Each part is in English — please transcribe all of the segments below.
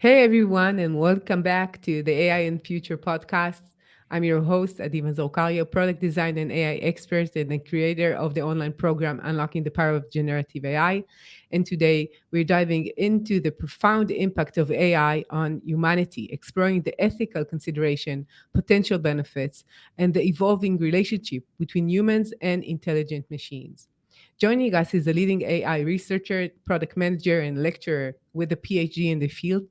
Hey everyone, and welcome back to the AI in Future podcast. I'm your host, Adima Zolkaria, product design and AI expert and the creator of the online program Unlocking the Power of Generative AI. And today we're diving into the profound impact of AI on humanity, exploring the ethical consideration, potential benefits, and the evolving relationship between humans and intelligent machines. Joining us is a leading AI researcher, product manager, and lecturer with a PhD in the field.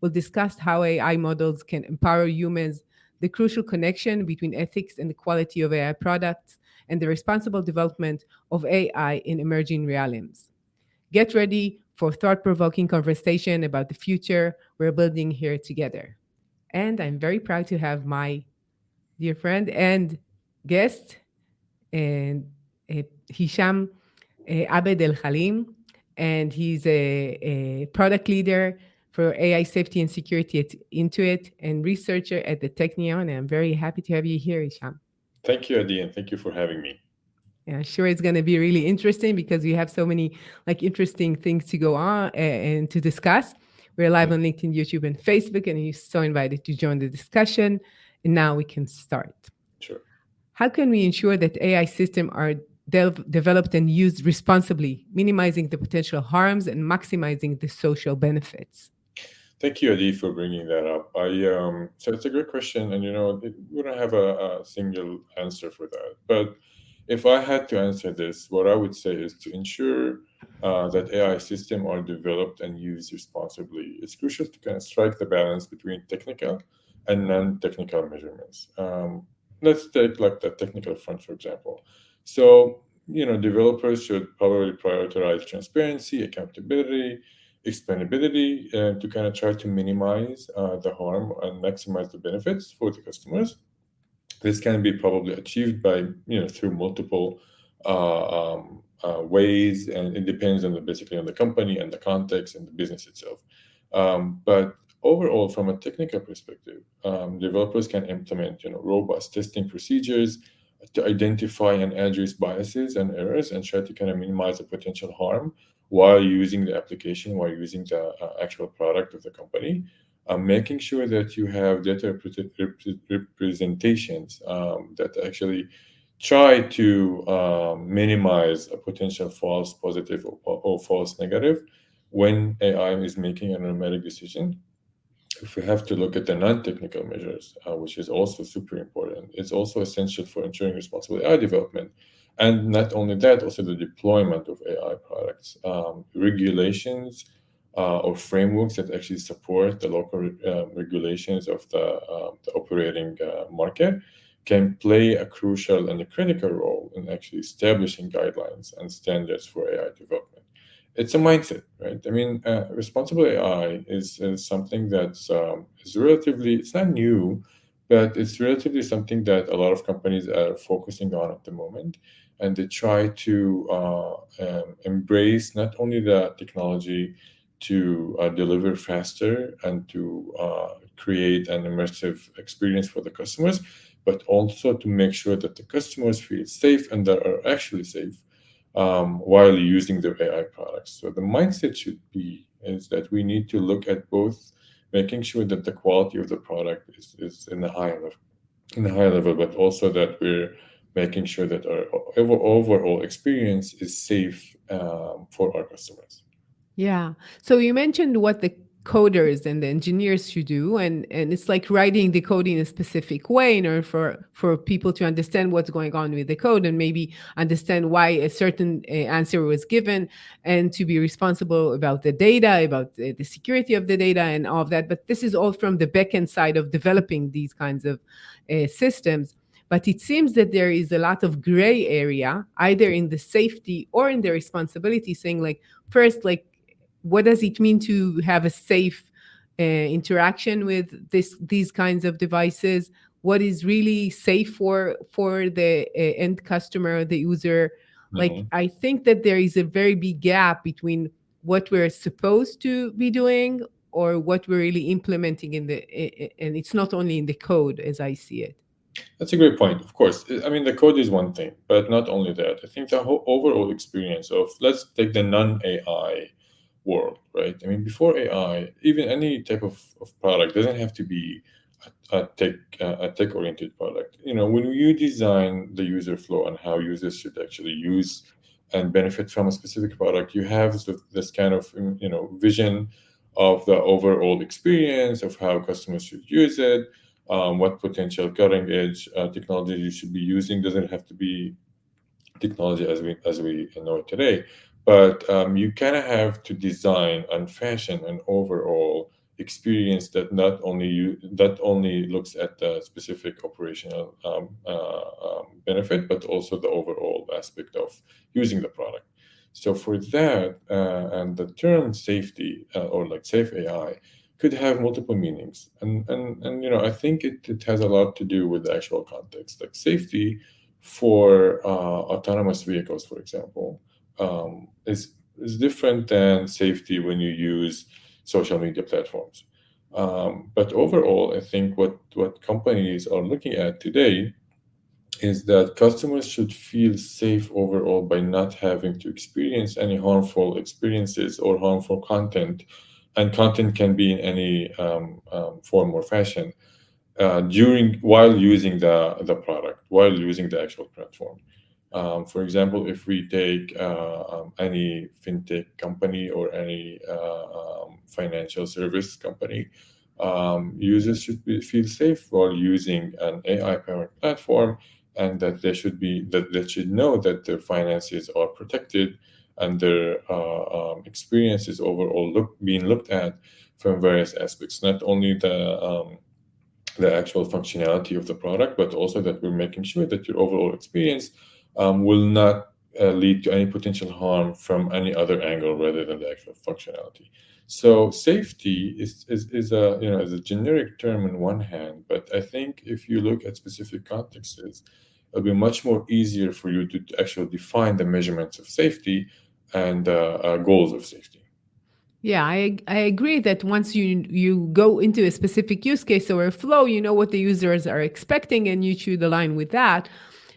We'll discuss how AI models can empower humans, the crucial connection between ethics and the quality of AI products, and the responsible development of AI in emerging realms. Get ready for thought provoking conversation about the future we're building here together. And I'm very proud to have my dear friend and guest, and Hisham Abed El Halim, and he's a product leader for AI safety and security at Intuit and researcher at the Technion. And I'm very happy to have you here, Hisham. Thank you, Adi, and thank you for having me. Yeah, sure, it's going to be really interesting because we have so many like interesting things to go on and to discuss. We're live Mm, on LinkedIn, YouTube, and Facebook, and you're so invited to join the discussion. And now we can start. sure. How can we ensure that AI systems are developed and used responsibly, minimizing the potential harms and maximizing the social benefits? Thank you, Adi, for bringing that up. So it's a great question, and we don't have a single answer for that. But if I had to answer this, what I would say is to ensure that AI systems are developed and used responsibly. It's crucial to kind of strike the balance between technical and non-technical measurements. Let's take like the technical front, for example. So, developers should probably prioritize transparency, accountability, explainability, to kind of try to minimize the harm and maximize the benefits for the customers. This can be probably achieved by through multiple ways, and it depends on basically on the company and the context and the business itself. But overall, from a technical perspective, developers can implement robust testing procedures to identify and address biases and errors and try to kind of minimize the potential harm while using the application, while using the actual product of the company. Making sure that you have data representations that actually try to minimize a potential false positive or false negative when AI is making an automatic decision. If we have to look at the non-technical measures, which is also super important, it's also essential for ensuring responsible AI development. And not only that, also the deployment of AI products, regulations, or frameworks that actually support the local regulations of the operating market can play a crucial and a critical role in actually establishing guidelines and standards for AI development. It's a mindset, right? I mean, responsible AI is something that's is relatively, it's not new, but it's relatively something that a lot of companies are focusing on at the moment. And they try to embrace not only the technology to deliver faster and to create an immersive experience for the customers, but also to make sure that the customers feel safe and that are actually safe while using the AI products. So the mindset should be is that we need to look at both making sure that the quality of the product is in the high level, but also that we're making sure that our overall experience is safe for our customers. Yeah. So you mentioned what the coders and the engineers should do, and it's like writing the code in a specific way in order for people to understand what's going on with the code and maybe understand why a certain answer was given, and to be responsible about the data, about the security of the data and all of that. But this is all from the backend side of developing these kinds of systems. But it seems that there is a lot of gray area, either in the safety or in the responsibility, saying like, first, like, what does it mean to have a safe interaction with these kinds of devices? What is really safe for the end customer, the user? Like, Mhm. I think that there is a very big gap between what we're supposed to be doing or what we're really implementing in and it's not only in the code as I see it. That's a great point. Of course, I mean the code is one thing, but not only that. I think the whole overall experience of let's take the non AI world, right? I mean, before AI, even any type of product doesn't have to be a tech oriented product. You know, when you design the user flow and how users should actually use and benefit from a specific product, you have this kind of vision of the overall experience of how customers should use it, what potential cutting edge technology you should be using. Doesn't have to be technology as we know it today, but you kind of have to design and fashion an overall experience that not only looks at the specific operational benefit, but also the overall aspect of using the product. So for that, and the term safety, or like safe AI, could have multiple meanings, and I think it has a lot to do with the actual context. Like safety for autonomous vehicles, for example, is different than safety when you use social media platforms. But overall, I think what companies are looking at today is that customers should feel safe overall by not having to experience any harmful experiences or harmful content. And content can be in any form or fashion during while using the product, while using the actual platform. For example, if we take any fintech company or any financial service company, users should feel safe while using an AI-powered platform, and that they should know that their finances are protected and their experiences overall being looked at from various aspects, not only the actual functionality of the product, but also that we're making sure that your overall experience will not lead to any potential harm from any other angle rather than the actual functionality. So safety is a generic term on one hand, but I think if you look at specific contexts, it'll be much more easier for you to actually define the measurements of safety and goals of safety. Yeah, I agree that once you go into a specific use case or a flow, you know what the users are expecting, and you should align with that.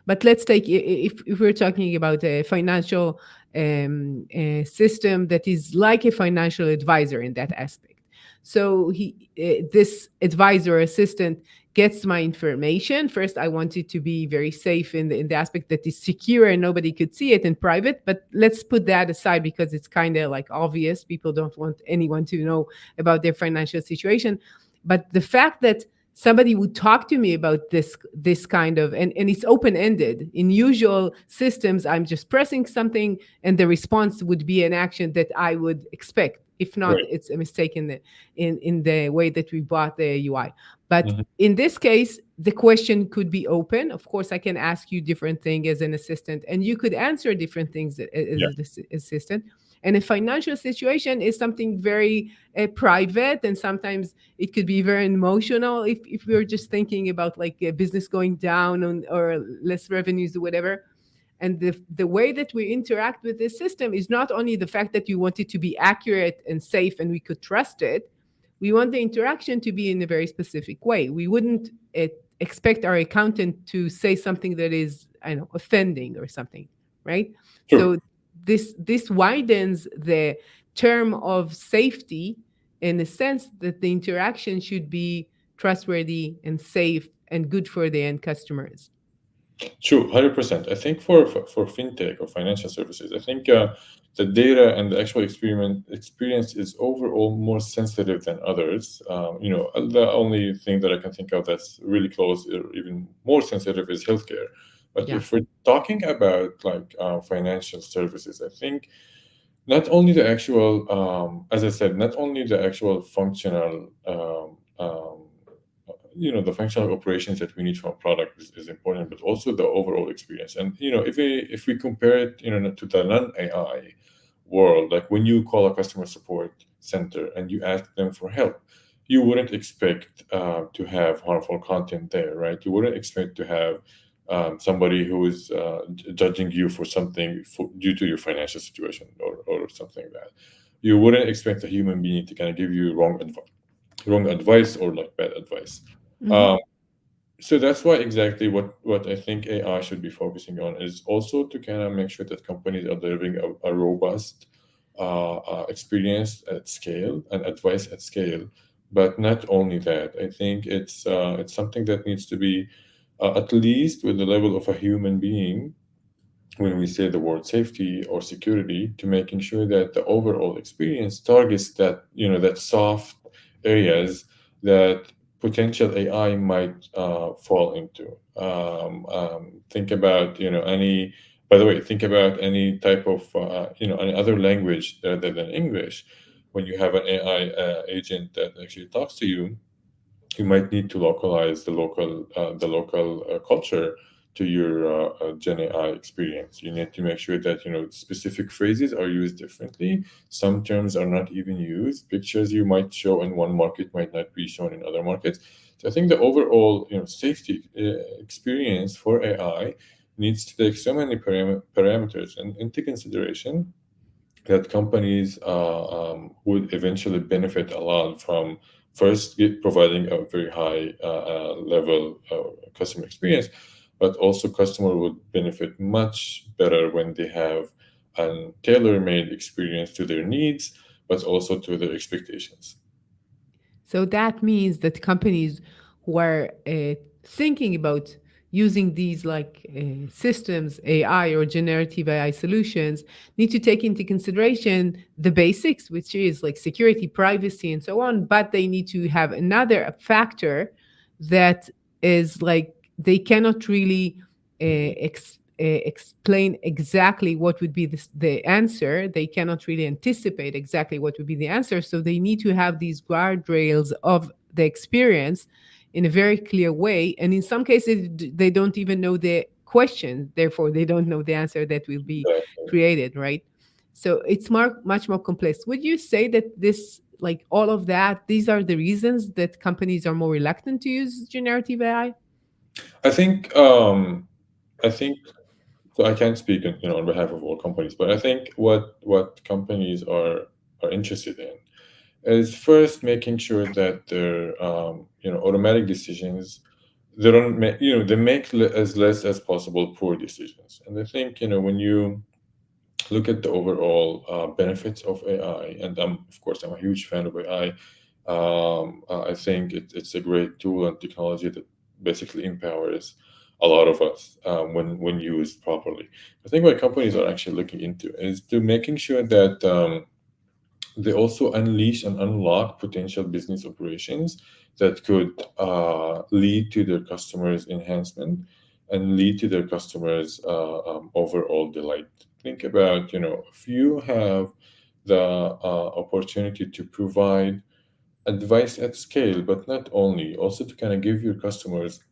But let's take if we're talking about a financial system that is like a financial advisor in that aspect. So this advisor assistant gets my information. First, I want it to be very safe in the aspect that is secure and nobody could see it in private. But let's put that aside because it's kind of like obvious. People don't want anyone to know about their financial situation. But the fact that somebody would talk to me about this kind of, and it's open-ended. In usual systems, I'm just pressing something and the response would be an action that I would expect. If not, Right. it's a mistake in the way that we bought the UI. But Mhm. in this case, the question could be open. Of course, I can ask you different things as an assistant, and you could answer different things as Yeah. an assistant. And a financial situation is something very private, and sometimes it could be very emotional if we're just thinking about like a business going down or less revenues or whatever. And the way that we interact with this system is not only the fact that you want it to be accurate and safe and we could trust it. We want the interaction to be in a very specific way. We wouldn't expect our accountant to say something that is, I don't know, offending or something, right? True. So this widens the term of safety in the sense that the interaction should be trustworthy and safe and good for the end customers. True, 100%. I think for fintech or financial services, I think the data and the actual experience is overall more sensitive than others. The only thing that I can think of that's really close or even more sensitive is healthcare. But Yeah. if we're talking about like financial services, I think not only the actual, as I said, not only the actual functional the functional operations that we need from a product is important, but also the overall experience. And if we compare it to the non AI world, like when you call a customer support center and you ask them for help, you wouldn't expect to have harmful content there, right? You wouldn't expect to have somebody who is judging you for something due to your financial situation, or something like that. You wouldn't expect a human being to kind of give you wrong advice or like bad advice. Hmm. Um, so that's why exactly what I think AI should be focusing on is also to kind of make sure that companies are delivering a robust experience at scale and advice at scale. But not only that, I think it's something that needs to be at least with the level of a human being when we say the word safety or security, to making sure that the overall experience targets that, that soft areas that potential AI might fall into. Think about, by the way, think about any type of, any other language other than English. When you have an AI agent that actually talks to you might need to localize the local culture to your Gen AI experience. You need to make sure that specific phrases are used differently. Some terms are not even used. Pictures you might show in one market might not be shown in other markets. So I think the overall safety experience for AI needs to take so many parameters and into consideration that companies would eventually benefit a lot from first providing a very high level customer experience, but also customer would benefit much better when they have a tailor-made experience to their needs, but also to their expectations. So that means that companies who are thinking about using these like systems, AI or generative AI solutions, need to take into consideration the basics, which is like security, privacy, and so on. But they need to have another factor that is like they cannot really explain exactly what would be the answer. They cannot really anticipate exactly what would be the answer. So they need to have these guardrails of the experience in a very clear way. And in some cases, they don't even know the question. Therefore, they don't know the answer that will be created, right? So it's much more complex. Would you say that this, like all of that, these are the reasons that companies are more reluctant to use generative AI? I think I think so. I can't speak on behalf of all companies, but I think what companies are interested in is first making sure that their automatic decisions, they don't make they make as less as possible poor decisions. And I think when you look at the overall benefits of AI, and of course I'm a huge fan of AI. I think it's a great tool and technology that basically empowers a lot of us when used properly. I think what companies are actually looking into is to making sure that they also unleash and unlock potential business operations that could lead to their customers' enhancement and lead to their customers' overall delight. Think about, if you have the opportunity to provide advice at scale, but not only, also to kind of give your customers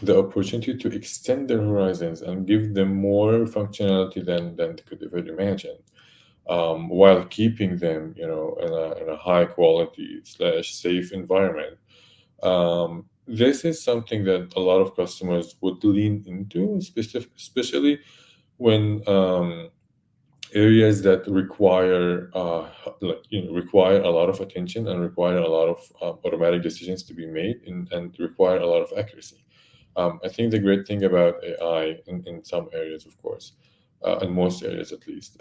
the opportunity to extend their horizons and give them more functionality than they could ever imagine, while keeping them, in a high quality slash safe environment. This is something that a lot of customers would lean into, especially when areas that require require a lot of attention and require a lot of automatic decisions to be made, and require a lot of accuracy. I think the great thing about AI in some areas, of course, in most areas at least,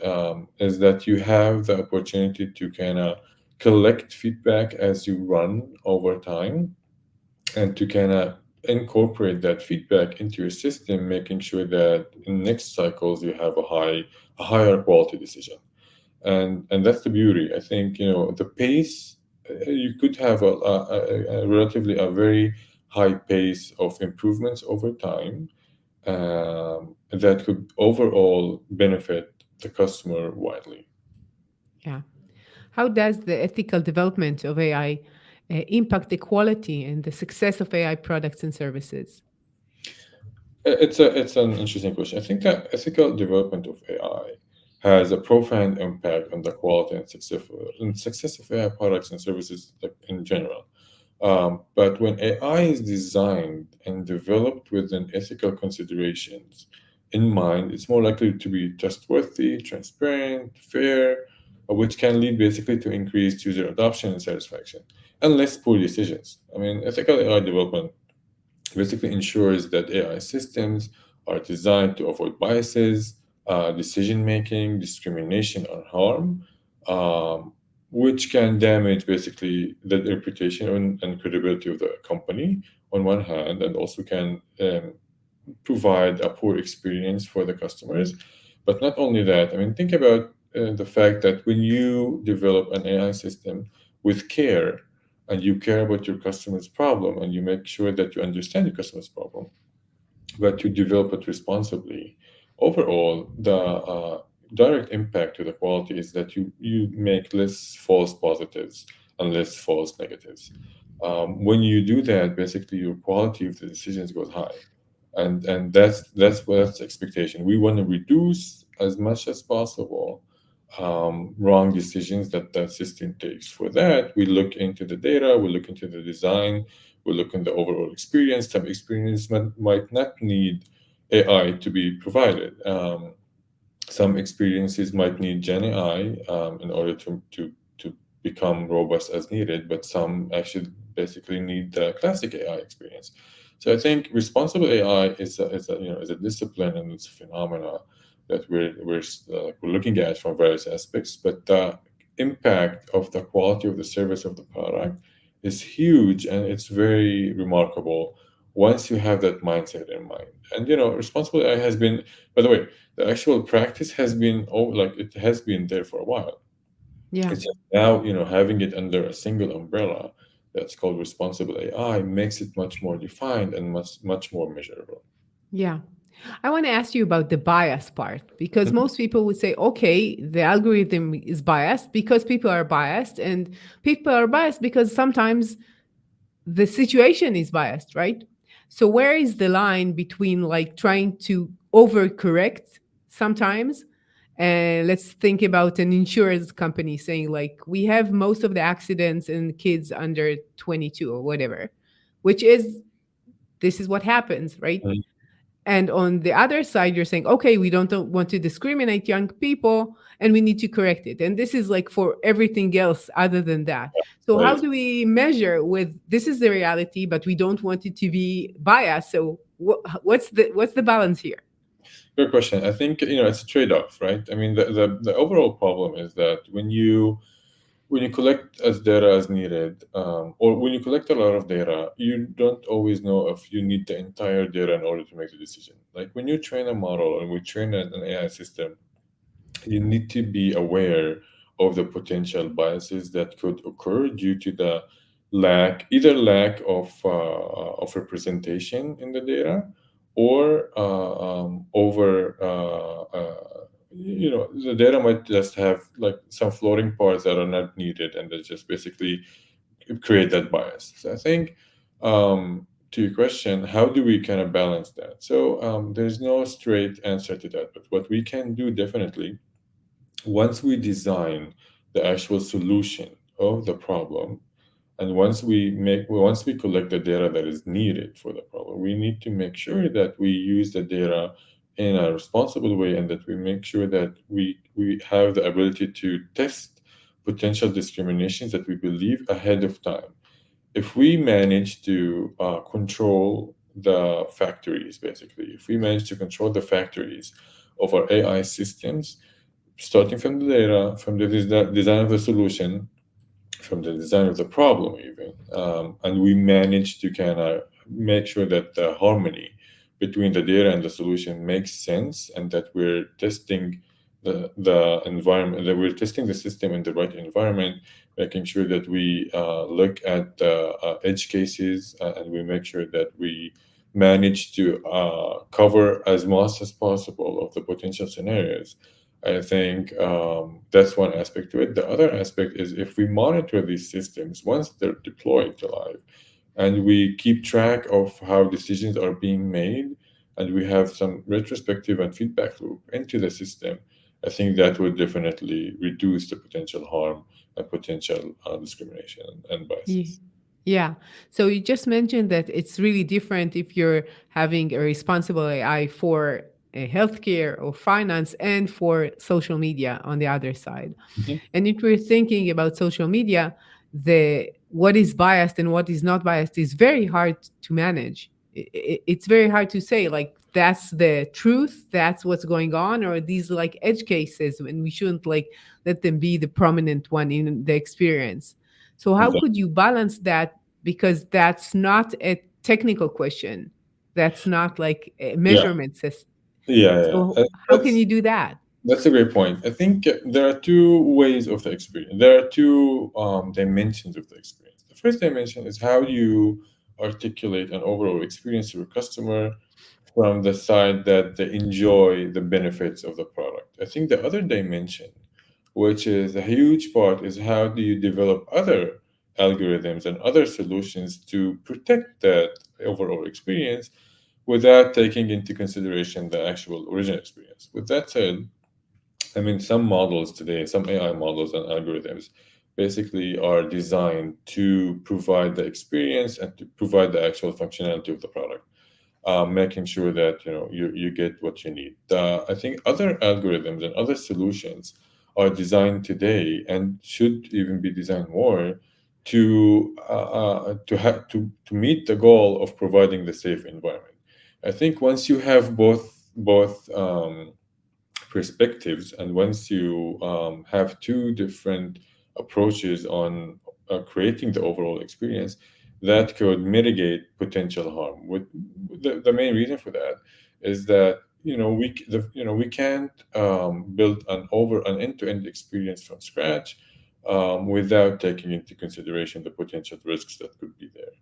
is that you have the opportunity to kind of collect feedback as you run over time, and to kind of incorporate that feedback into your system, making sure that in next cycles you have a higher quality decision. And that's the beauty. I think the pace, you could have a relatively a very high pace of improvements over time, that could overall benefit the customer widely. Yeah. How does the ethical development of AI impact the quality and the success of AI products and services? It's an interesting question. I think that ethical development of AI has a profound impact on the quality and success of AI products and services, like, in general. But when AI is designed and developed with an ethical considerations in mind, it's more likely to be trustworthy, transparent, fair, which can lead basically to increased user adoption and satisfaction, and less poor decisions. I mean, ethical AI development basically ensures that AI systems are designed to avoid biases, decision making, discrimination, or harm, um, which can damage basically the reputation and credibility of the company on one hand, and also can provide a poor experience for the customers. But not only that, I mean, think about the fact that when you develop an AI system with care, and you care about your customer's problem, and you make sure that you understand your customer's problem, but you develop it responsibly. Overall, the direct impact to the quality is that you make less false positives and less false negatives. When you do that, basically your quality of the decisions goes high, and that's the expectation. We want to reduce as much as possible wrong decisions that that system takes. For that, we look into the data, we look into the design, we look in the overall experience. Some experience might not need AI to be provided. Some experiences might need Gen AI in order to become robust as needed, but some actually basically need the classic AI experience. So I think responsible AI is a discipline, and it's a phenomena that we're looking at from various aspects. But the impact of the quality of the service of the product is huge, and it's very remarkable once you have that mindset in mind. And responsible AI has been, by the way, the actual practice has been, like it has been there for a while. Yeah. It's just now, having it under a single umbrella that's called responsible AI makes it much more defined and much more measurable. Yeah. I want to ask you about the bias part because Mhm. most people would say, okay, the algorithm is biased because people are biased because sometimes the situation is biased, right? So where is the line between like trying to overcorrect sometimes? And let's think about an insurance company saying like we have most of the accidents in kids under 22 or whatever, which is this is what happens, right? Mhm. And on the other side, you're saying, okay, we don't want to discriminate young people and we need to correct it. And this is like for everything else other than that. So, how Right. do we measure with this is the reality, but we don't want it to be biased? So, what's the balance here? Good question. I think it's a trade-off, right? I mean, the overall problem is that when you collect as data as needed, or when you collect a lot of data, you don't always know if you need the entire data in order to make the decision. Like when you train a model and we train an AI system, you need to be aware of the potential biases that could occur due to the either lack of representation in the data, or over the data might just have like some floating parts that are not needed, and that just basically create that bias. So I think, to your question, how do we kind of balance that? So there's no straight answer to that, but what we can do definitely, once we design the actual solution of the problem, and once we collect the data that is needed for the problem, we need to make sure that we use the data in a responsible way, and that we make sure that we have the ability to test potential discriminations that we believe ahead of time. If we manage to control the factories, basically, if we manage to control the factories of our AI systems, starting from the data, from the design of the solution, from the design of the problem, even, and we manage to kind of make sure that the harmony between the data and the solution makes sense, and that we're testing the environment, that we're testing the system in the right environment, making sure that we look at the edge cases, and we make sure that we manage to cover as much as possible of the potential scenarios. I think that's one aspect to it. The other aspect is if we monitor these systems once they're deployed to live, and we keep track of how decisions are being made, and we have some retrospective and feedback loop into the system, I think that would definitely reduce the potential harm and potential discrimination and Ye- biases. Yeah. So you just mentioned that it's really different if you're having a responsible AI for healthcare or finance and for social media on the other side. Mhm. And if we're thinking about social media, the what is biased and what is not biased is very hard to manage. it's very hard to say like that's the truth, that's what's going on, or these like edge cases, and we shouldn't like let them be the prominent one in the experience. So how Exactly. could you balance that? Because that's not a technical question, that's not like a Yeah, measurement system. yeah, yeah. So how can That's you do that? That's a great point. I think there are two ways of the experience. There are two dimensions of the experience. The first dimension is how you articulate an overall experience to a customer from the side that they enjoy the benefits of the product. I think the other dimension, which is a huge part, is how do you develop other algorithms and other solutions to protect that overall experience without taking into consideration the actual original experience. With that said, I mean, some models today, some AI models and algorithms basically are designed to provide the experience and to provide the actual functionality of the product, making sure that you get what you need. I think other algorithms and other solutions are designed today and should even be designed more to meet the goal of providing the safe environment. I think once you have both perspectives, and once you have two different approaches on creating the overall experience, that could mitigate potential harm. With the main reason for that is that we can't build an end-to-end experience from scratch without taking into consideration the potential risks that could be there.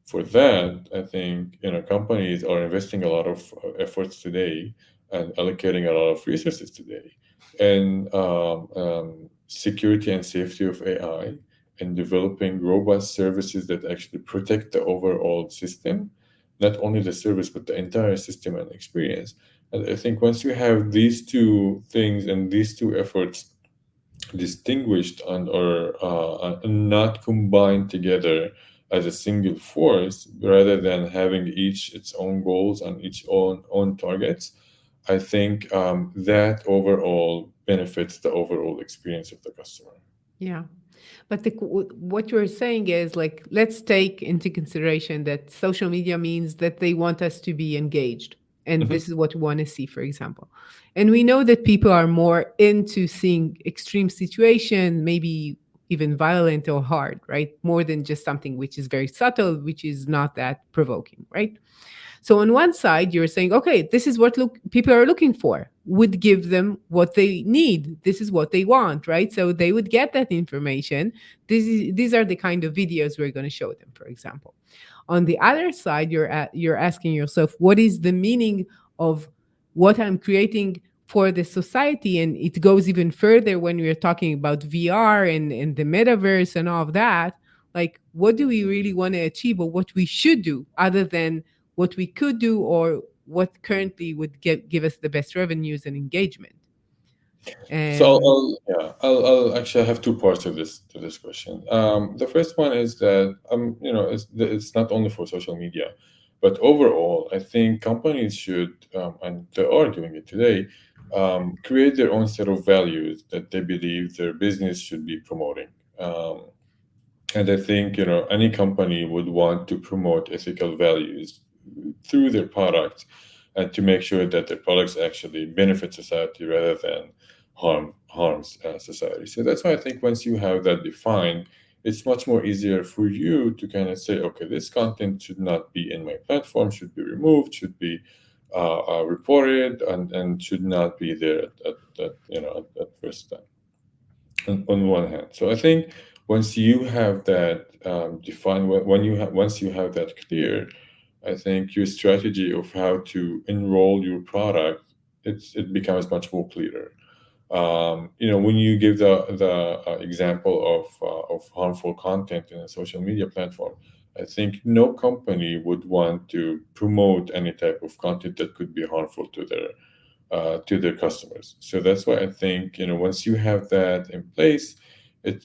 For that, I think companies are investing a lot of efforts today and allocating a lot of resources today and security and safety of AI and developing robust services that actually protect the overall system, not only the service but the entire system and experience. And I think once you have these two things and these two efforts distinguished and not combined together as a single force, rather than having each its own goals and each own targets, I think that overall benefits the overall experience of the customer. Yeah. But what you're saying is like, let's take into consideration that social media means that they want us to be engaged. And Mhm. this is what we want to see, for example. And we know that people are more into seeing extreme situation, maybe even violent or hard, right? More than just something which is very subtle, which is not that provoking, right? So on one side, you're saying, okay, this is what people are looking for. Would give them what they need. This is what they want, right? So they would get that information. These are the kind of videos we're going to show them, for example. On the other side, you're asking yourself, what is the meaning of what I'm creating for the society? And it goes even further when we're talking about VR and the metaverse and all of that. Like, what do we really want to achieve, or what we should do, other than what we could do, or what currently would give us the best revenues and engagement? So And I'll actually have two parts to this question. The first one is that it's not only for social media, but overall, I think companies should, and they are doing it today, create their own set of values that they believe their business should be promoting. And I think any company would want to promote ethical values through their products and to make sure that their products actually benefit society rather than harms society. So that's why I think once you have that defined, it's much more easier for you to kind of say, okay, this content should not be in my platform, should be removed, should be reported, and should not be there at first time on one hand. So I think once you have that defined, once you have that clear, I think your strategy of how to enroll your product, it becomes much more clearer. When you give the example of harmful content in a social media platform, I think no company would want to promote any type of content that could be harmful to their customers. So that's why I think once you have that in place,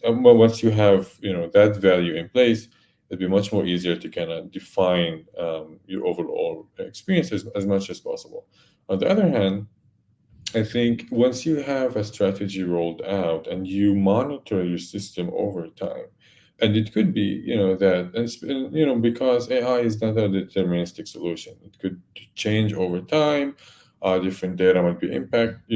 once you have that value in place, it'd be much more easier to kind of define your overall experience as much as possible. On the other hand, I think once you have a strategy rolled out and you monitor your system over time, And it could be, that, because AI is not a deterministic solution. It could change over time. Different data might be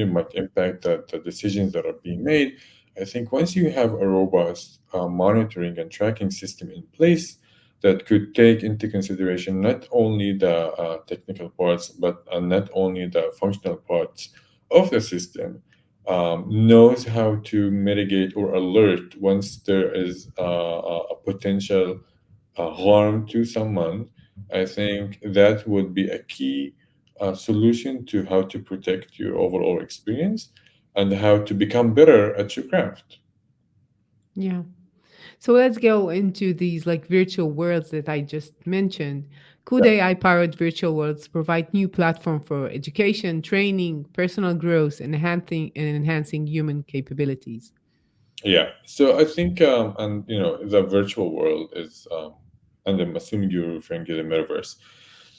might impact the decisions that are being made. I think once you have a robust monitoring and tracking system in place that could take into consideration not only the technical parts, but not only the functional parts of the system, knows how to mitigate or alert once there is a potential harm to someone. I think that would be a key solution to how to protect your overall experience and how to become better at your craft. Yeah. So let's go into these like virtual worlds that I just mentioned. Could Yeah. AI powered virtual worlds provide new platform for education, training, personal growth, and enhancing human capabilities? Yeah. So I think, and the virtual world is, and I'm assuming you're referring to the metaverse.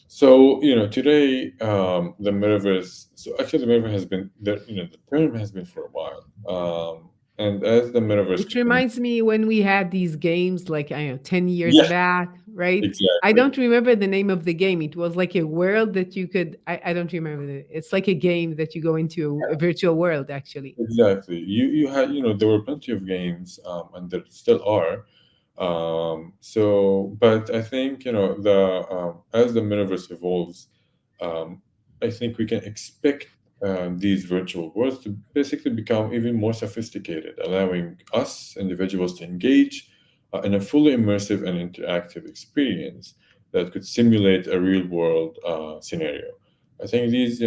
So today, the metaverse. So actually, the metaverse has been the the term has been for a while. And as the metaverse It continues, reminds me when we had these games like I don't know 10 years yeah, back, right? I exactly, don't remember the name of the game. It was like a world that you could I don't remember it's like a game that you go into a virtual world actually. exactly. You had there were plenty of games, and there still are. But I think the as the metaverse evolves, um, I think we can expect these virtual worlds to basically become even more sophisticated, allowing us individuals to engage in a fully immersive and interactive experience that could simulate a real world scenario. I think these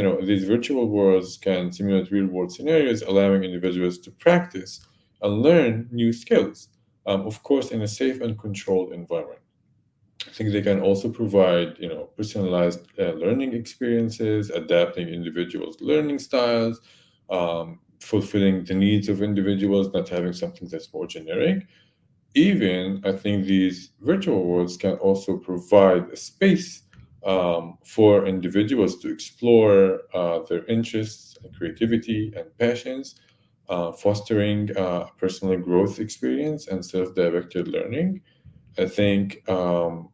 virtual worlds can simulate real world scenarios, allowing individuals to practice and learn new skills, of course, in a safe and controlled environment. I think they can also provide, personalized learning experiences, adapting individuals' learning styles, fulfilling the needs of individuals, not having something that's more generic. Even I think these virtual worlds can also provide a space for individuals to explore their interests and creativity and passions, fostering personal growth experience and self-directed learning. I think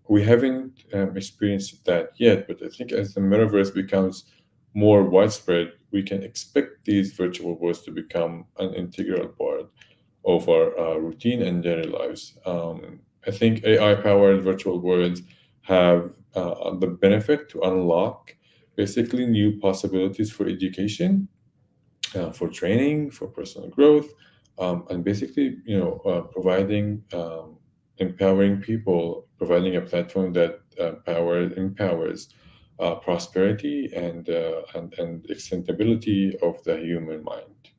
we haven't experienced that yet, but I think as the metaverse becomes more widespread, we can expect these virtual worlds to become an integral part of our routine and daily lives. I think AI-powered virtual worlds have the benefit to unlock basically new possibilities for education, for training, for personal growth, and basically, providing, empowering people, providing a platform that empowers prosperity and extendability of the human mind.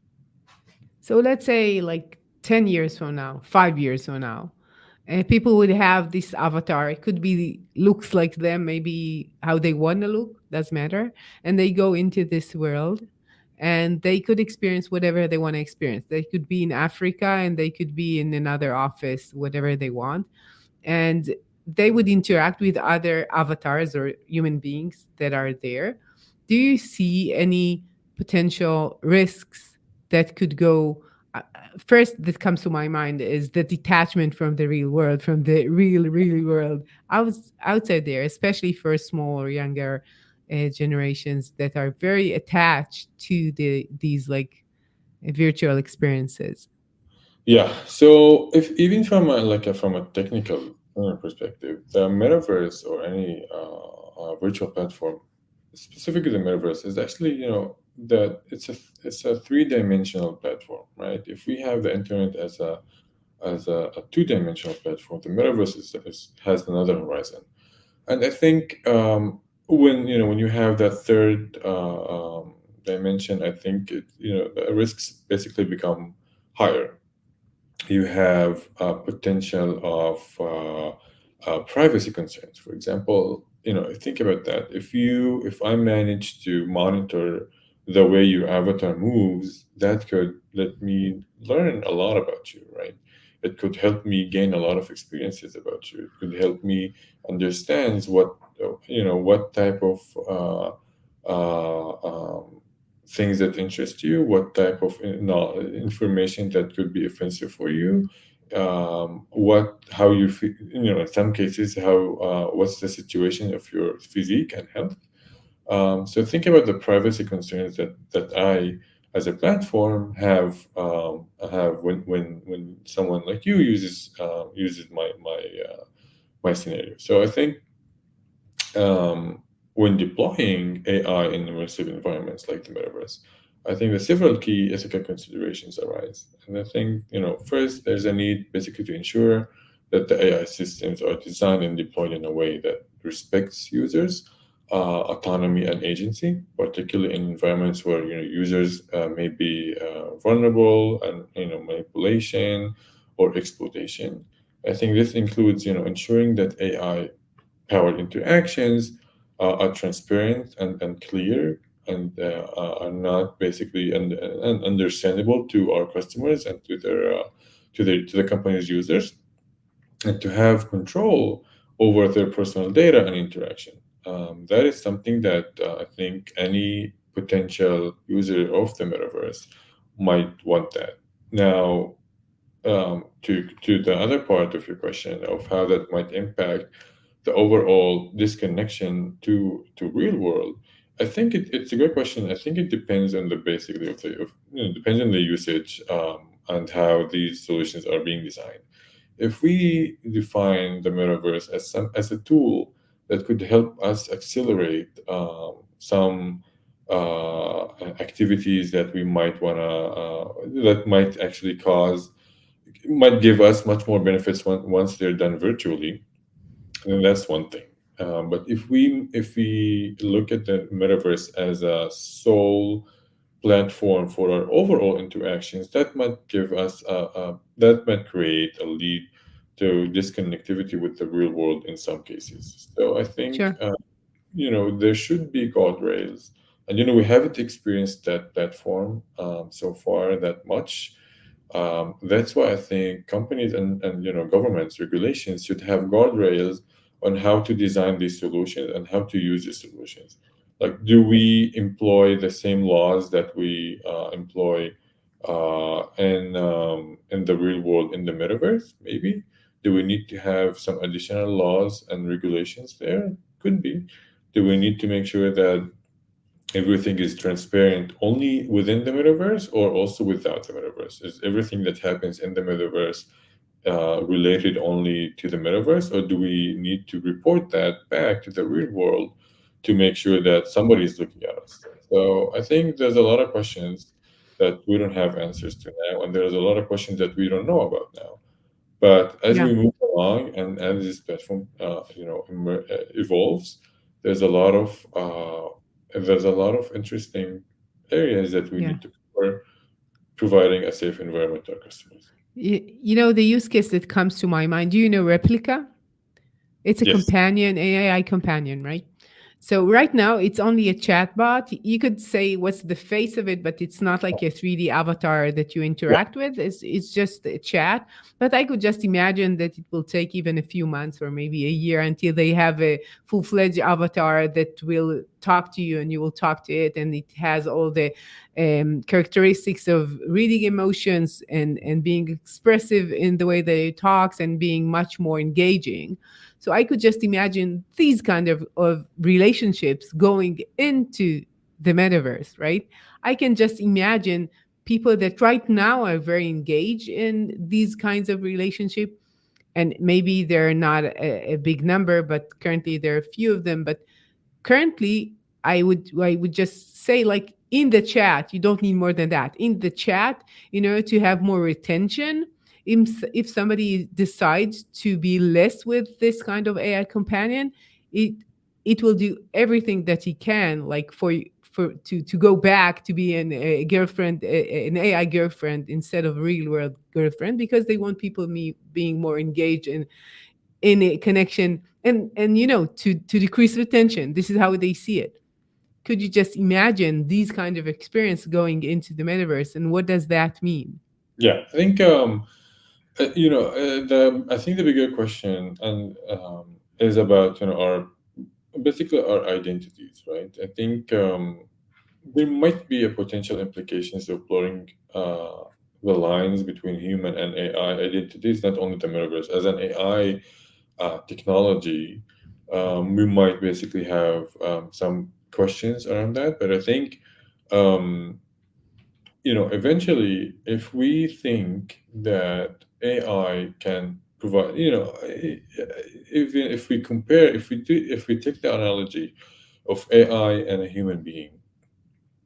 So let's say like 10 years from now, 5 years from now, and people would have this avatar. It could be looks like them, maybe how they want to look, doesn't matter. And they go into this world and they could experience whatever they want to experience. They could be in Africa and they could be in another office, whatever they want, and they would interact with other avatars or human beings that are there. Do you see any potential risks that could go? First, that comes to my mind is the detachment from the real world, from the real world outside there, especially for small or younger generations that are very attached to these like virtual experiences. Yeah. So if even from from a technical perspective, the metaverse or any virtual platform, specifically the metaverse, is actually that it's a three-dimensional platform, right? If we have the internet as a two-dimensional platform, the metaverse has another horizon. And I think when you have that third dimension, I think the risks basically become higher. You have potential of privacy concerns. For example, think about that. If I manage to monitor the way your avatar moves, that could let me learn a lot about you, right? It could help me gain a lot of experiences about you. It could help me understand what type of things that interest you, what type of information that could be offensive for you, what how you feel, in some cases how what's the situation of your physique and health. So think about the privacy concerns that I, as a platform, have when someone like you uses my scenario. So I think when deploying AI in immersive environments like the metaverse, I think the several key ethical considerations arise. And I think, first, there's a need basically to ensure that the AI systems are designed and deployed in a way that respects users' autonomy and agency, particularly in environments where users may be vulnerable and manipulation or exploitation. I think this includes ensuring that AI powered interactions are transparent and clear and are not basically and understandable to our customers and to the company's users, and to have control over their personal data and interaction. That is something that I think any potential user of the metaverse might want that. Now, to the other part of your question of how that might impact the overall disconnection to real world, I think it's a good question. I think it depends on the basically depends on the usage, and how these solutions are being designed. If we define the metaverse as a tool that could help us accelerate some activities that we might wanna that might actually might give us much more benefits once they're done virtually, then that's one thing. But if we look at the metaverse as a sole platform for our overall interactions, that might create a lead to disconnectivity with the real world in some cases. So I think Sure. there should be guardrails, and we haven't experienced that platform so far that much. That's why I think companies and governments regulations should have guardrails on how to design these solutions and how to use these solutions. Like, do we employ the same laws that we employ in the real world in the metaverse? Maybe. Do we need to have some additional laws and regulations there? Could be. Do we need to make sure that everything is transparent only within the metaverse or also without the metaverse? Is everything that happens in the metaverse related only to the metaverse, or do we need to report that back to the real world to make sure that somebody is looking at us? So I think there's a lot of questions that we don't have answers to now, and there's a lot of questions that we don't know about now. But as Yeah. we move along and as this platform, evolves, there's a lot of interesting areas that we Yeah. need to cover, providing a safe environment to our customers. The use case that comes to my mind, do you know Replica? It's a Yes. companion, AI companion, right? So right now it's only a chatbot. You could say what's the face of it, but it's not like a 3D avatar that you Yeah. interact with. It's just a chat. But I could just imagine that it will take even a few months or maybe a year until they have a full-fledged avatar that will talk to you and you will talk to it, and it has all the characteristics of reading emotions and being expressive in the way that it talks and being much more engaging. So I could just imagine these kind of relationships going into the metaverse, right? I can just imagine people that right now are very engaged in these kinds of relationship, and maybe they're not a big number, but currently there are a few of them. But currently, I would just say, like, in the chat, you don't need more than that. In the chat, in order to have more retention, if somebody decides to be less with this kind of AI companion, it it will do everything that he can, like, to go back to be a girlfriend, an AI girlfriend instead of real world girlfriend, because they want people being more engaged in a connection, and to decrease retention. This is how they see it. Could you just imagine these kind of experience going into the metaverse, and what does that mean? Yeah. I think I think the bigger question and is about our basically our identities, right? I think there might be a potential implications of blurring the lines between human and AI identities, not only the metaverse. As an AI technology, we might basically have some questions around that, but I think um, eventually, if we think that AI can provide, if we compare, if we take the analogy of AI and a human being,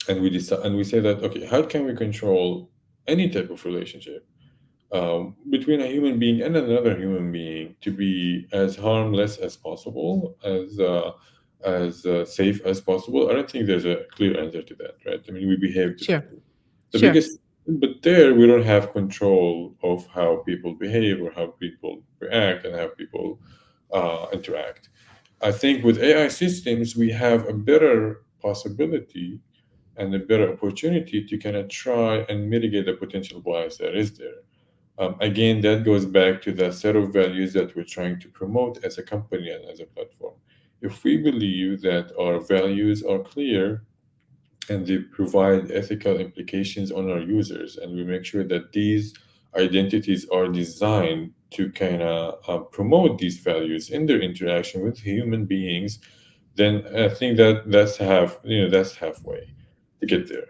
and we decide and we say that, okay, how can we control any type of relationship between a human being and another human being to be as harmless as possible, as safe as possible? I don't think there's a clear answer to that, right? I mean, we behave Sure. differently. The Sure. biggest, but there we don't have control of how people behave or how people react and how people interact. I think with AI systems, we have a better possibility and a better opportunity to kind of try and mitigate the potential bias that is there. Again, that goes back to the set of values that we're trying to promote as a company and as a platform. If we believe that our values are clear and they provide ethical implications on our users, and we make sure that these identities are designed to kind of promote these values in their interaction with human beings, then I think that that's halfway to get there.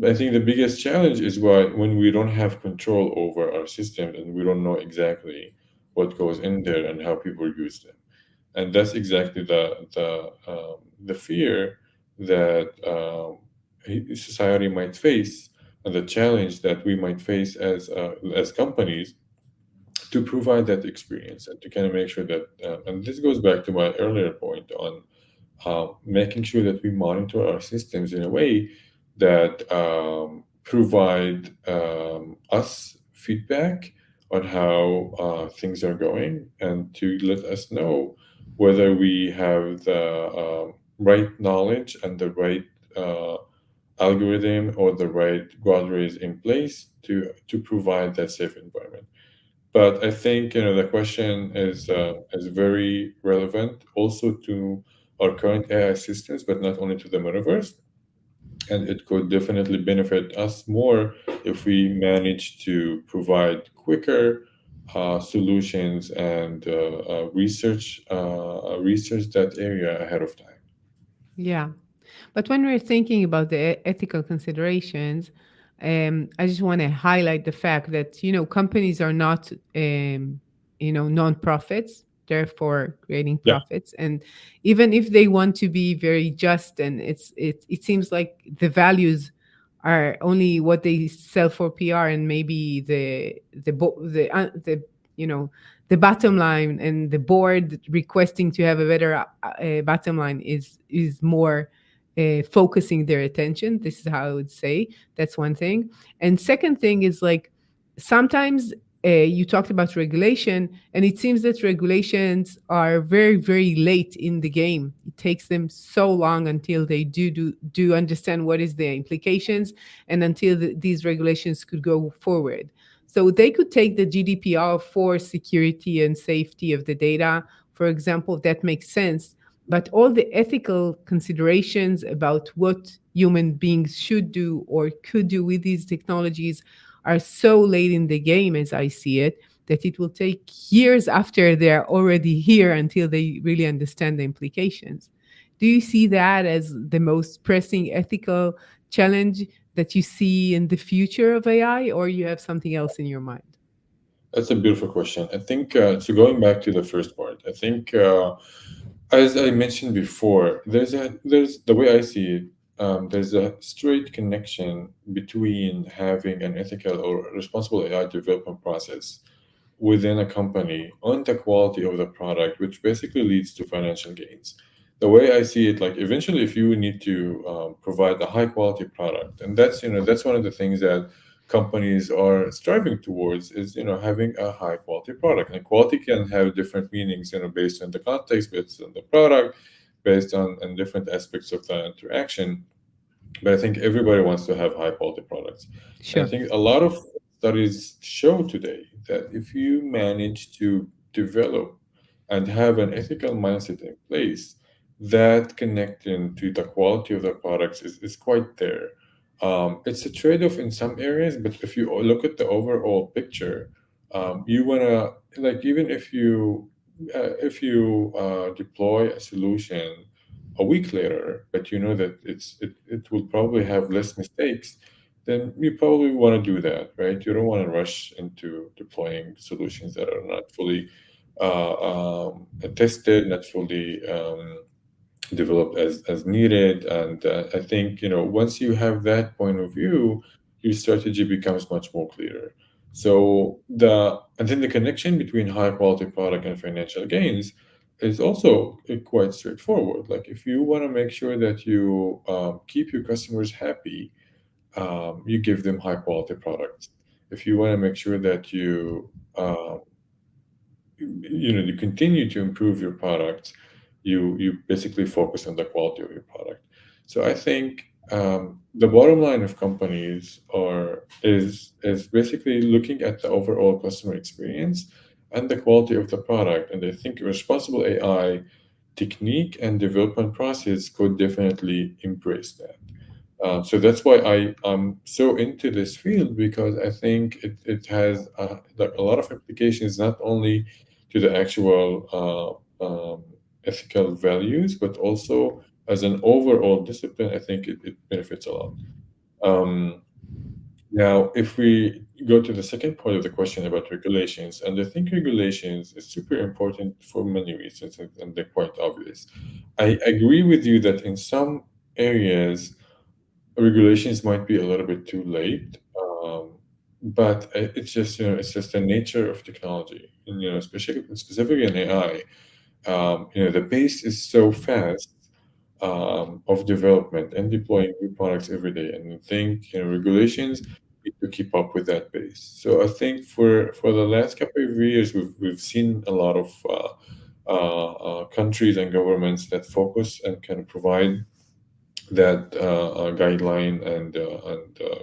I think the biggest challenge is why when we don't have control over our systems and we don't know exactly what goes in there and how people use them, and that's exactly the fear that society might face, and the challenge that we might face as companies to provide that experience and to kind of make sure that and this goes back to my earlier point on making sure that we monitor our systems in a way that provide us feedback on how things are going and to let us know whether we have the right knowledge and the right uh, algorithm or the right guardrails in place to provide that safe environment. But I think the question is very relevant also to our current AI systems, but not only to the metaverse. And it could definitely benefit us more if we manage to provide quicker solutions and research that area ahead of time. Yeah. But when we're thinking about the ethical considerations, I just want to highlight the fact that, companies are not, non-profits, therefore creating Yeah, profits. And even if they want to be very just, and it seems like the values are only what they sell for PR, and maybe the you know the bottom line, and the board requesting to have a better bottom line is more focusing their attention. This is how I would say. That's one thing. And second thing is, like, sometimes you talked about regulation, and it seems that regulations are very, very late in the game. It takes them so long until they do understand what is the implications, and until these regulations could go forward. So they could take the GDPR for security and safety of the data, for example. That makes sense. But all the ethical considerations about what human beings should do or could do with these technologies are so late in the game, as I see it, that it will take years after they're already here until they really understand the implications. Do you see that as the most pressing ethical challenge that you see in the future of AI, or you have something else in your mind? that's a beautiful question. I think so. Going back to the first part, I think as I mentioned before, there's the way I see it. There's a straight connection between having an ethical or responsible AI development process within a company on the quality of the product, which basically leads to financial gains. The way I see it, like eventually, if you need to provide a high quality product, and that's one of the things that companies are striving towards is having a high quality product. And quality can have different meanings, based on the context, based on the product, based on different aspects of the interaction. But I think everybody wants to have high quality products. And I Sure. think a lot of studies show today that if you manage to develop and have an ethical mindset in place, that connecting to the quality of the products is quite there. It's a trade-off in some areas, but if you look at the overall picture, you wanna, like, even if you deploy a solution a week later, but you know that it will probably have less mistakes, then you probably want to do that, right? You don't want to rush into deploying solutions that are not fully tested, not fully developed as needed. And I think, once you have that point of view, your strategy becomes much more clearer. So and then the connection between high quality product and financial gains is also quite straightforward. Like, if you want to make sure that you keep your customers happy, you give them high quality products. If you want to make sure that you continue to improve your products, you basically focus on the quality of your product. So I think the bottom line of companies is basically looking at the overall customer experience and the quality of the product. And I think responsible AI technique and development process could definitely embrace that. So that's why I'm so into this field, because I think it has like a lot of applications, not only to the actual ethical values, but also as an overall discipline. I think it benefits a lot. Um, Now, if we go to the second part of the question about regulations, and I think regulations is super important for many reasons, and they're quite obvious. I agree with you that in some areas regulations might be a little bit too late, but it's just, it's just the nature of technology, and especially specifically in AI. The pace is so fast of development and deploying new products every day, and I think regulations need to keep up with that pace. So I think for the last couple of years, we've seen a lot of countries and governments that focus and can provide that guideline and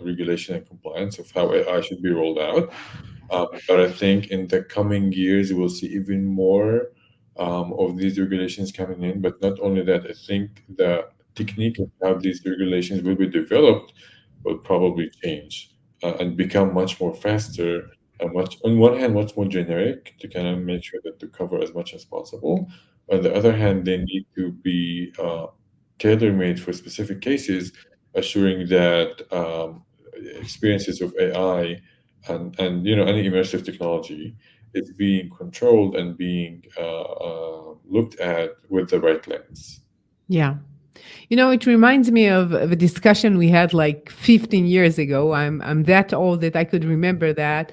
regulation and compliance of how AI should be rolled out. But I think in the coming years, we'll see even more of these regulations coming in. But not only that, I think the technique of how these regulations will be developed will probably change and become much more faster and much, on one hand, much more generic to kind of make sure that to cover as much as possible. On the other hand, they need to be tailor-made for specific cases, assuring that experiences of AI and any immersive technology is being controlled and being looked at with the right lens. Yeah. It reminds me of a discussion we had like 15 years ago. I'm that old that I could remember that.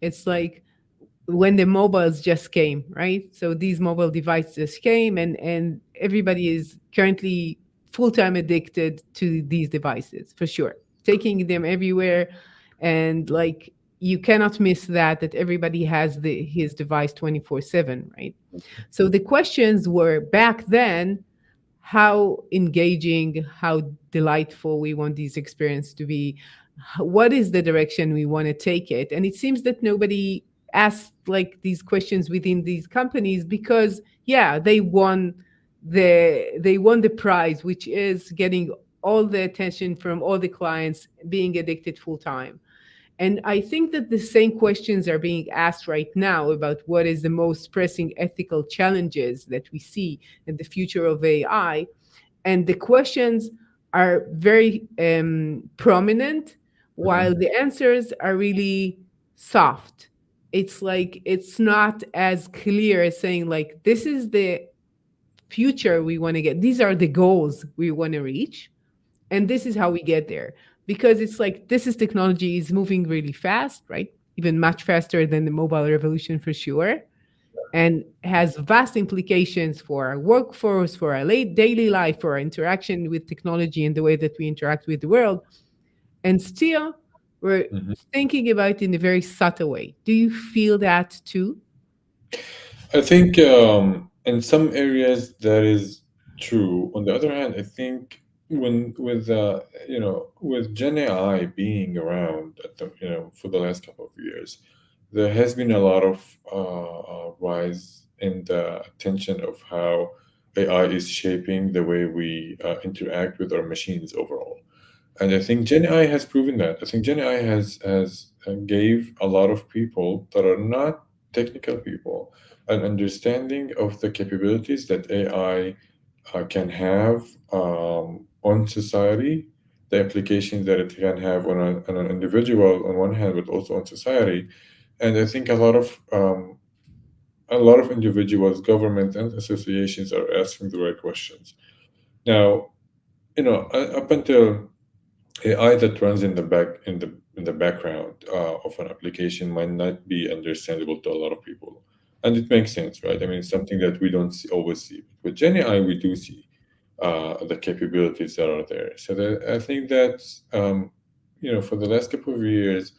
It's like when the mobiles just came, right? So these mobile devices came, and everybody is currently full-time addicted to these devices for sure, taking them everywhere. And like, you cannot miss that everybody has his device 24/7, right? So the questions were back then, how engaging, how delightful we want these experience to be, what is the direction we want to take it. And it seems that nobody asked like these questions within these companies, because yeah, they won the prize, which is getting all the attention from all the clients, being addicted full time. And I think that the same questions are being asked right now about what is the most pressing ethical challenges that we see in the future of AI. And the questions are very prominent, while Mhm. the answers are really soft. It's like it's not as clear as saying, like, this is the future we want to get, these are the goals we want to reach, and this is how we get there. Because it's like, this is technology is moving really fast, right? Even much faster than the mobile revolution for sure, and has vast implications for our workforce, for our daily life, for our interaction with technology and the way that we interact with the world. And still, we're Mhm. thinking about it in a very subtle way. Do you feel that too? I think in some areas that is true. On the other hand, I think when with Gen AI being around at the for the last couple of years, there has been a lot of rise in the attention of how AI is shaping the way we interact with our machines overall. And I think Gen AI has proven that. I think Gen AI has gave a lot of people that are not technical people an understanding of the capabilities that AI can have on society, the implications that it can have on an individual on one hand, but also on society. And I think a lot of individuals, governments, and associations are asking the right questions. Now, up until AI that runs in the background of an application might not be understandable to a lot of people, and it makes sense, right? I mean, it's something that we don't always see. With Gen AI, we do see the capabilities that are there. So I think that for the last couple of years,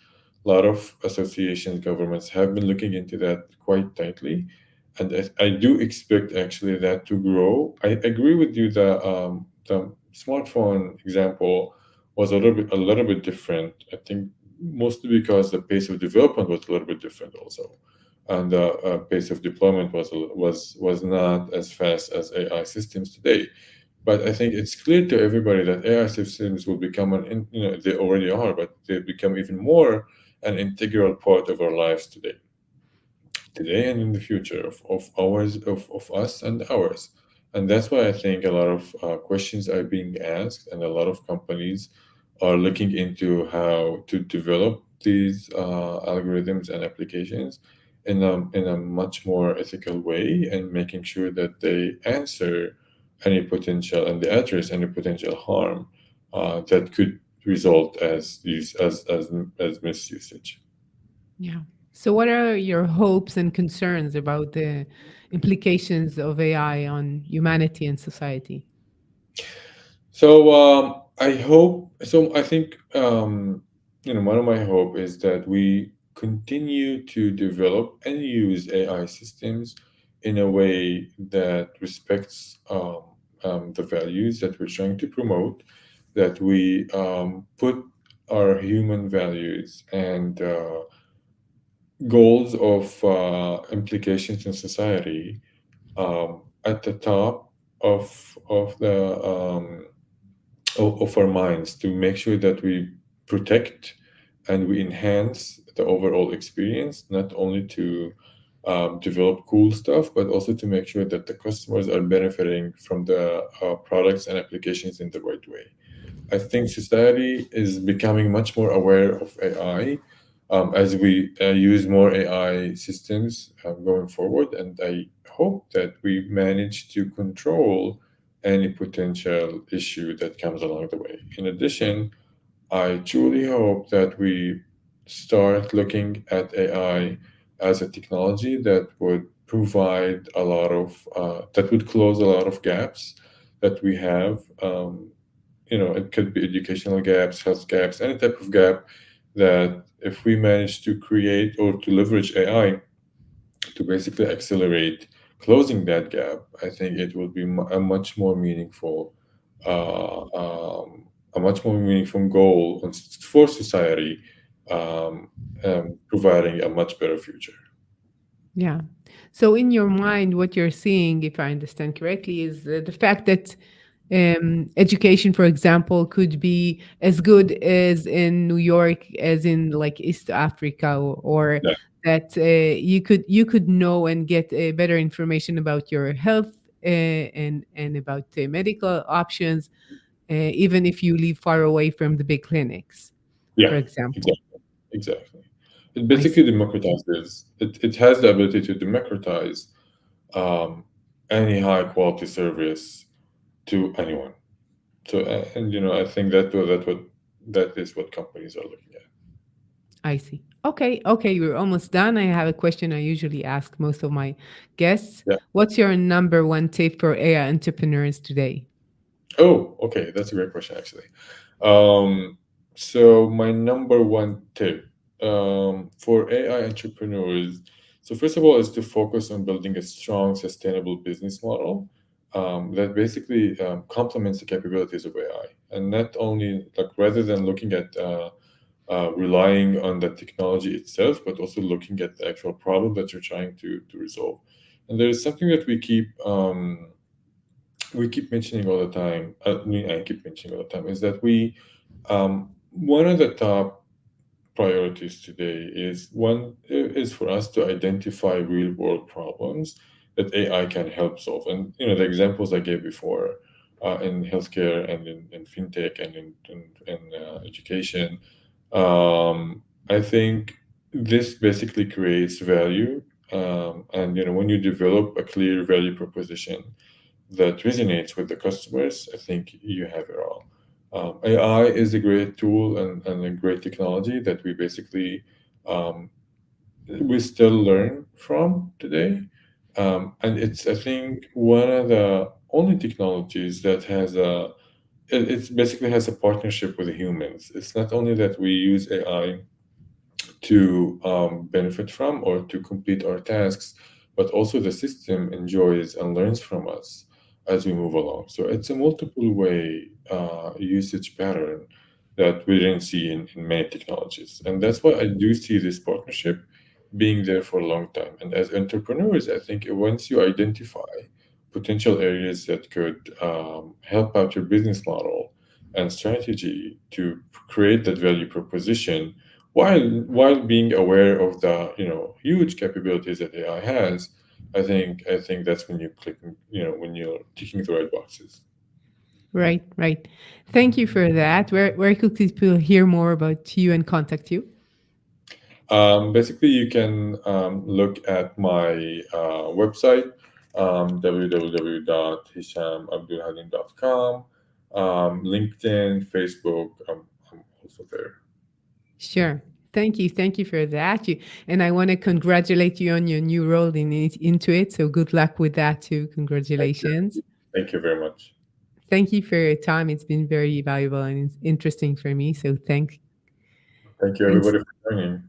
a lot of associations, governments have been looking into that quite tightly, and I do expect actually that to grow. I agree with you that the smartphone example was a little bit different. I think mostly because the pace of development was a little bit different also, and the pace of deployment was not as fast as AI systems today. But I think it's clear to everybody that AI systems will become they already are, but they become even more an integral part of our lives today and in the future of ours of us and ours. And that's why I think a lot of questions are being asked, and a lot of companies are looking into how to develop these algorithms and applications in a much more ethical way, and making sure that they answer any potential and they address any potential harm that could result as use as misusage. Yeah. So, what are your hopes and concerns about the implications of AI on humanity and society? So I hope. So I think one of my hope is that we continue to develop and use AI systems in a way that respects the values that we're trying to promote. That we put our human values and goals of implications in society at the top of our minds, to make sure that we protect and we enhance the overall experience, not only to develop cool stuff, but also to make sure that the customers are benefiting from the products and applications in the right way. I think society is becoming much more aware of AI as we use more AI systems going forward, and I hope that we manage to control any potential issue that comes along the way. In addition, I truly hope that we start looking at AI as a technology that would provide that would close a lot of gaps that we have. It could be educational gaps, health gaps, any type of gap that if we manage to create or to leverage AI to basically accelerate closing that gap, I think it will be uh, um, a much more meaningful goal for society, um, providing a much better future. Yeah. So, in your mind, what you're seeing, if I understand correctly, is the fact that education, for example, could be as good as in New York as in like East Africa, or Yeah, that you could know and get better information about your health and about medical options, even if you live far away from the big clinics, yeah, for example. exactly, exactly. It I basically see. democratizes. It has the ability to democratize um, any high quality service to anyone. So, and I think that is what companies are looking at. I see. Okay, okay, we're almost done. I have a question I usually ask most of my guests. Yeah. What's your number one tip for AI entrepreneurs today? Oh, okay. That's a great question, actually. Um, so my number one tip for AI entrepreneurs, so first of all, is to focus on building a strong, sustainable business model that basically complements the capabilities of AI, and not only like rather than looking at relying on the technology itself, but also looking at the actual problem that you're trying to resolve. And there is something that we keep mentioning all the time. I keep mentioning all the time is that we One of the top priorities today is for us to identify real world problems that AI can help solve. And the examples I gave before, in healthcare and in fintech and in education, I think this basically creates value. And when you develop a clear value proposition that resonates with the customers, I think you have it all. AI is a great tool and a great technology that um, we still learn from today. And it's, I think, one of the only technologies that it's basically has a partnership with humans. It's not only that we use AI to benefit from or to complete our tasks, but also the system enjoys and learns from us as we move along. So it's a multiple way usage pattern that we didn't see in many technologies. And that's why I do see this partnership being there for a long time. And as entrepreneurs, I think once you identify potential areas that could help out your business model and strategy to create that value proposition, while being aware of the huge capabilities that AI has, I think that's when you click, when you're ticking the right boxes. Right, right. Thank you for that. Where could people hear more about you and contact you? Basically, you can look at my website, www.hishamabdulhalim.com, LinkedIn, Facebook. I'm also there. Sure. Thank you. Thank you for that. And I want to congratulate you on your new role into it. So good luck with that too. Thank you. Congratulations. Thank you very much. Thank you for your time. It's been very valuable and it's interesting for me. So thank Thank you, and everybody, for joining.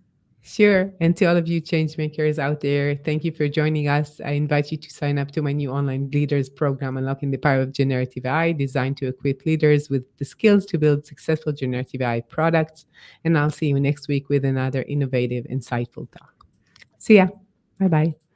sure. And to all of you change makers out there, thank you for joining us. I invite you to sign up to my new online leaders program, Unlocking the Power of Generative AI, designed to equip leaders with the skills to build successful generative AI products. And I'll see you next week with another innovative, insightful talk. See ya. Bye bye.